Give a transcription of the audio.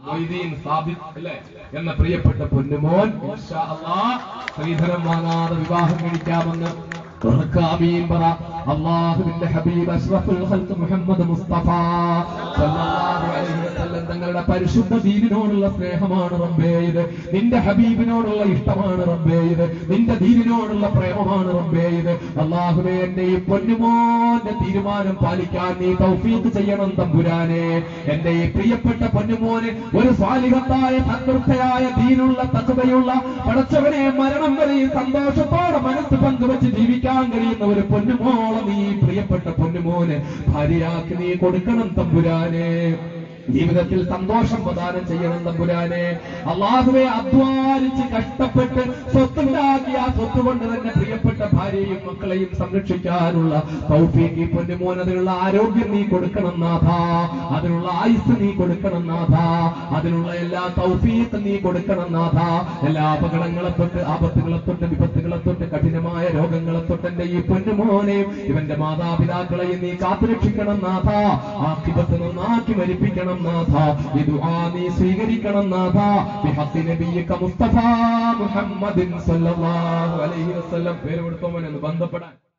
മൊയ്തീൻ സാബിത്ത് അല്ലേ എന്ന പ്രിയപ്പെട്ട പൊന്നുമോൻ ഇൻഷാ അല്ലാഹ് സ്ത്രീധനം വാങ്ങാതെ വിവാഹം കഴിക്കാമെന്ന് ആമീൻ പറ. അല്ലാഹുവിന്റെ ഹബീബ് അഷ്റഫുൽ ഖൽഖ് മുഹമ്മദ് മുസ്തഫ സല്ലല്ലാഹു അലൈഹി വസല്ലം തങ്ങളുടെ പരിശുദ്ധ ദീനിനോടുള്ള സ്നേഹമാണ് റബ്ബേ ഇത്. നിന്റെ ഹബീബിനോടുള്ള ഇഷ്ടമാണ് റബ്ബേ ഇത്. നിന്റെ ദീനിനോടുള്ള പ്രേമമാണ് റബ്ബേ ഇത്. അല്ലാഹുവേ, എന്റെ ഈ പൊന്നുമോന്റെ തീരുമാനം പാലിക്കാൻ നീ തൗഫീഖ് ചെയ്യണം തമ്പുരാനെ. എന്റെ ഈ പ്രിയപ്പെട്ട പൊന്നുമോന് ഒരു സ്വാലിഹത്തായ സന്തുഷ്ടയായ ദീനുള്ള തഖ്വയുള്ള പടച്ചവനെ മരണം വരെയും സന്തോഷത്തോടെ മനസ്സ് പങ്കുവെച്ച് ജീവിക്കാൻ കഴിയുന്ന ഒരു പൊന്നുമോളെ നീ പ്രിയപ്പെട്ട പൊന്നുമോന് ഭാര്യയാക്കി നീ കൊടുക്കണം തമ്പുരാനെ. ജീവിതത്തിൽ സന്തോഷം പ്രദാനം ചെയ്യണം തമ്പുരാനെ. അല്ലാഹുവേ, അധ്വാനിച്ച് കഷ്ടപ്പെട്ട് സ്വത്തുണ്ടാക്കിയ ആ സ്വത്ത് കൊണ്ട് തന്നെ പ്രിയപ്പെട്ട ഭാര്യയും മക്കളെയും സംരക്ഷിക്കാനുള്ള തൗഫീഖ് ഈ പൊന്നുമോൻ, അതിനുള്ള ആരോഗ്യം നീ കൊടുക്കണം നാഥ, അതിനുള്ള ആയുസ് നീ കൊടുക്കണം നാഥ, അതിനുള്ള എല്ലാ തൗഫീഖ് നീ കൊടുക്കണം നാഥ. എല്ലാ അപകടങ്ങളെ തൊട്ട്, ആപത്തുകളെ തൊട്ട്, വിപത്തുകളെ തൊട്ട്, കഠിനമായ രോഗങ്ങളെ തൊട്ട് എന്റെ ഈ പൊന്നുമോനെയും ഇവന്റെ മാതാപിതാക്കളെയും നീ കാത്തുരക്ഷിക്കണം നാഥ. ആഖിബത്ത് നന്നാക്കി മരിപ്പിക്കണം നാഥ. ഈ ദുആ നീ സ്വീകരിക്കണം നാഥ. ബിഹഖി നബിയിക മുസ്തഫ മുഹമ്മദിൻ സല്ലല്ലാഹു അലൈഹി വസല്ലം. പേര് കൊടുത്തോമനെ ബന്ധപ്പെടാൻ